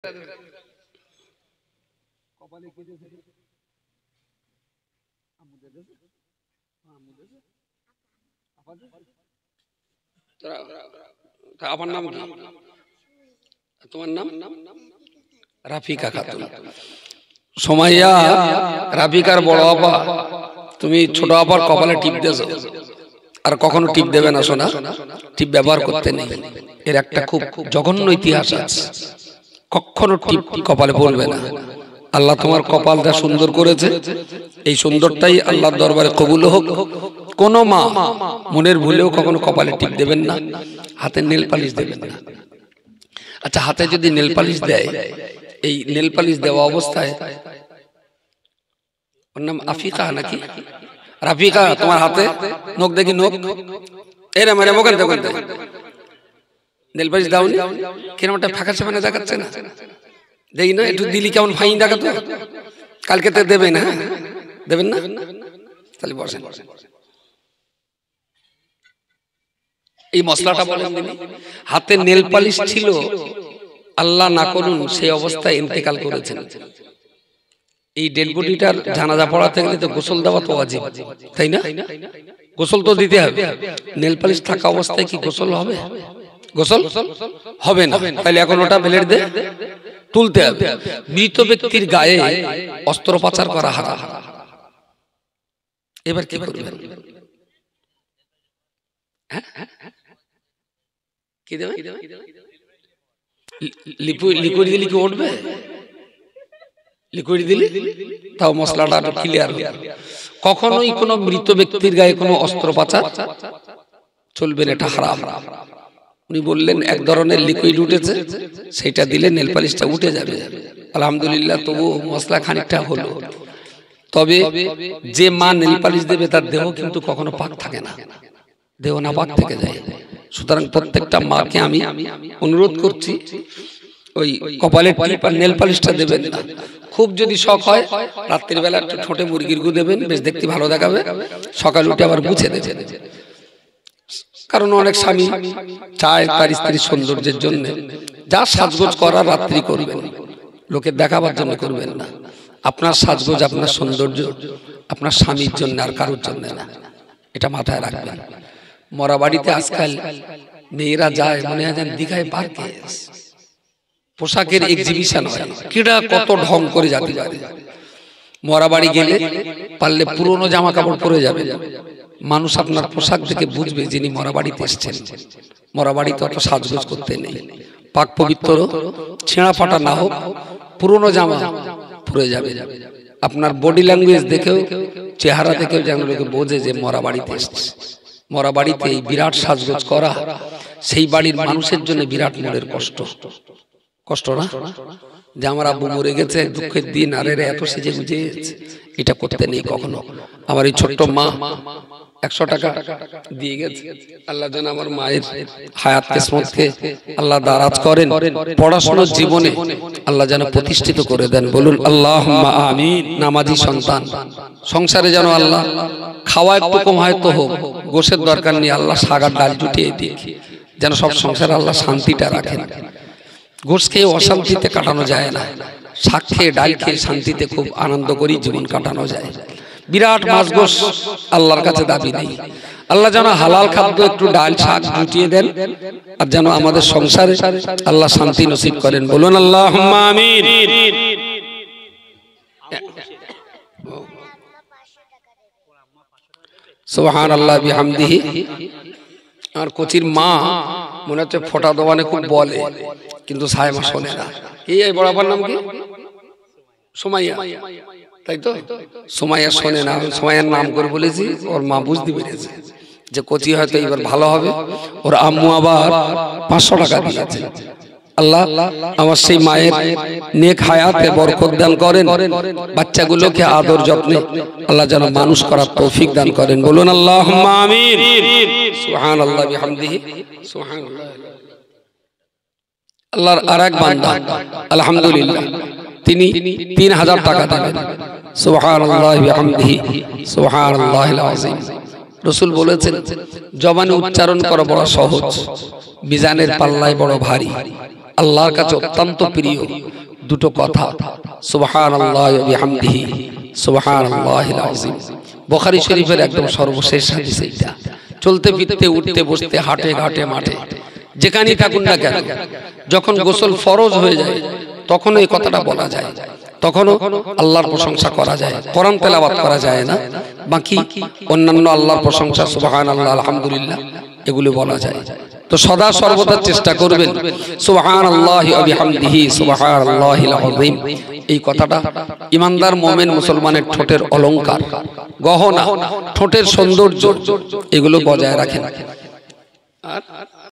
আমার নাম কি? তোমার নাম? রাফিকা খাতুন। সুমাইয়া রাফিকার বড় আপা, তুমি ছোট আপার কপালে টিপ দিয়েছো, আর কখনো টিপ দেবে না সোনা, টিপ ব্যবহার করতে নেই। এর একটা খুব জঘন্য ইতিহাস আছে, কখনো টিপ কপালে পড়বে না। আল্লাহ তোমার কপালটা সুন্দর করেছে, এই সুন্দরটাই আল্লাহর দরবারে কবুল হোক। কোন মা মনের ভুলেও কখনো কপালে টিপ দেবেন না, হাতে নেল পালিশ দেবেন না। আচ্ছা, হাতে যদি নেল পালিশ দেয়, এই নেল পালিশ দেওয়া অবস্থায়, ওর নাম আফিকা নাকি রাফিকা, তোমার হাতে নখ দেখি, নখ এরা মেরে মোকান নেল পালিশ দাও কেন? ওটা ফাঁকা সামনে দেখাচ্ছে না, দেখি না একটু দিলি কেমন ফাইন দেখাতো। কালকে তো দেবে না, দেবেন না? তাহলে বসেন। এই মশলাটা বলেন, হাতে নেল পালিশ ছিল, আল্লাহ না করুন সেই অবস্থায় ইন্তেকাল করেছেন। এই ডেড বডিটার জানাজা পড়াতে গেলে তো গোসল দেওয়া তো ওয়াজিব, তাই না? গোসল তো দিতে হবে। নেল পালিশ থাকা অবস্থায় কি গোসল হবে? গোসল হবে না। তাহলে এখন ওটা ব্লেড দিয়ে তুলতে হবে। মৃত ব্যক্তির গায়ে অস্ত্রোপচার করা হারাম। এবার কি করবেন? কি দেবে? লিকুইড দিলে কি উঠবে? লিকুইড দিলে তাও মশলাটা একটু ক্লিয়ার হবে। কখনোই কোনো মৃত ব্যক্তির গায়ে কোনো অস্ত্রোপচার চলবে না, এটা হারাম। উনি বললেন এক ধরনের লিকুইড উঠেছে, সেটা দিলে নেল পালিশটা উঠে যাবে। আলহামদুলিল্লাহ, তবু মশলা খানিকটা হলো। তবে যে মা নেল পালিশ দেবে তার দেহ কিন্তু কখনো পাক থাকে না, দেহ না পাক থেকে যায়। সুতরাং প্রত্যেকটা মাকে আমি অনুরোধ করছি, ওই কপালে টিপ আর নেল পালিশটা দেবেন না। খুব যদি শখ হয়, রাত্রির বেলা একটু ঠোঁটে মুরগির গু দেবেন, বেশ দেখতে ভালো দেখাবে। সকাল উঠে আবার মুছে দেবেন। কারণ অনেক স্বামী চায় তার স্ত্রীর সৌন্দর্যের জন্য, যা সাজগোজ করার রাত্রি করবেন, লোকে দেখাবার জন্য করবেন না। আপনার সাজগোজ, আপনার সৌন্দর্য আপনার স্বামীর জন্য, আর কারোর জন্য না, এটা মাথায় রাখবেন। মরা বাড়িতে আজকাল মেয়েরা যায় মনে হয় যেন দীঘায় পার্কে, পোশাকের এক্সিবিশন হয়, কিডা কত ঢং করে যেতে পারে। মরা বাড়ি গেলে পারলে পুরনো জামা কাপড় পরে যাবে, মানুষ আপনার পোশাক দেখে বুঝবে যিনি মরা বাড়িতে এসছেন। মরা বাড়িতে অত সাজগোজ করতে নেই। পাক পবিত্র ছেঁড়া ফাটা না হোক, পুরনো জামা পরে যাবে। আপনার বডি ল্যাঙ্গুয়েজ দেখেও, চেহারা দেখেও যেন লোকে বোঝে যে মরা বাড়িতে এসছে। মরা বাড়িতে এই বিরাট সাজগোজ করা, সেই বাড়ির মানুষের জন্য বিরাট মনের কষ্ট। কষ্ট না যে আমার আব্বু মরে গেছে, দুঃখের দিন, আর এরা এত সেজে গুজে, এটা করতে নেই কখনো। আমার এই ছোট্ট মা 100 টাকা দিয়ে গেছে। আল্লাহ যেন আমার মায়ের হায়াত কিসমতকে আল্লাহ দারাজ করেন, পড়াশোনার জীবনে আল্লাহ যেন প্রতিষ্ঠিত করে দেন। বলুন আল্লাহুম্মা আমিন। নামাজি সন্তান, সংসারে যেন আল্লাহ খাওয়া একটু কম হয়তো হোক, গোশের দরকার নেই, আল্লাহ শাগার ডাল জুটিয়ে দিক, যেন সব সংসারে আল্লাহ শান্তিটা রাখেন। গোশ খেয়ে অশান্তিতে কাটানো যায় না, শাক খেয়ে ডাল খেয়ে শান্তিতে খুব আনন্দ করি জীবন কাটানো যায়। বিরাট মাছ গোশ আল্লাহর কাছে দাবি নেই। আল্লাহ যেন হালাল খাদ্য একটু ডাল শাক জুটিয়ে দেন, আর যেন আমাদের সংসারে আল্লাহ শান্তি নসিব করেন। বলুন আল্লাহুম্মা আমিন। সুবহানাল্লাহ বিহামদিহি। আর কোচির মা মনে হচ্ছে ফোটা দোকানে খুব বলে, কিন্তু সায়মা শোনে না। এই বড়াবার নাম কি? সুমাইয়া, তাই তো? সুমাইয়া শোনে না। সুমাইয়ার নাম করে বলেছি, ওর মা বুঝতে পেরেছে যে কোচি হয়তো এবার ভালো হবে। ওর আম্মু আবার 500 টাকা দিয়েছে। আল্লাহ আমার সেই মায়ের নেক হায়াতে বরকত দান করেন, বাচ্চাগুলোকে আদর যত্নে আল্লাহ যেন মানুষ করার তৌফিক দান করেন। বলুন আল্লাহুম্মা আমিন। সুবহানাল্লাহ বিহামদিহি। সুবহানাল্লাহ। আল্লাহর আরেক বান্দা আলহামদুলিল্লাহ, তিনি 3000 টাকা দেবেন। সুবহানাল্লাহ বিহামদিহি। সুবহানাল্লাহিল আযীম। রাসূল বলেছেন, জবানে উচ্চারণ করা বড় সহজ, মিজানের পাল্লায় বড় ভারী। আল্লাহর কাছে অত্যন্ত প্রিয় দুটো কথা, সুবহানাল্লাহি ওয়া বিহামদিহি সুবহানাল্লাহিল আযীম। বুখারী শরীফের একদম সর্বশেষ হাদিস এটা। চলতে ফিরতে উঠতে বসতে হাটে ঘাটে মাঠে যেখানেই থাকুন না কেন, যখন গোসল ফরজ হয়ে যায় তখন এই কথাটা বলা যায়, তখনও আল্লাহর প্রশংসা করা যায়, কোরআন তেলাওয়াত করা যায় না, বাকি অন্যান্য আল্লাহর প্রশংসা সুবহানাল্লাহ আলহামদুলিল্লাহ এগুলো বলা যায়। তো সদা সর্বদা চেষ্টা করবেন সুবহানাল্লাহি ওয়া বিহামদিহি সুবহানাল্লাহিল আযীম, এই কথাটা ইমানদার মুমিন মুসলমানের ঠোঁটের অলংকার, গহনা, ঠোঁটের সৌন্দর্য, এগুলো বজায় রাখেন।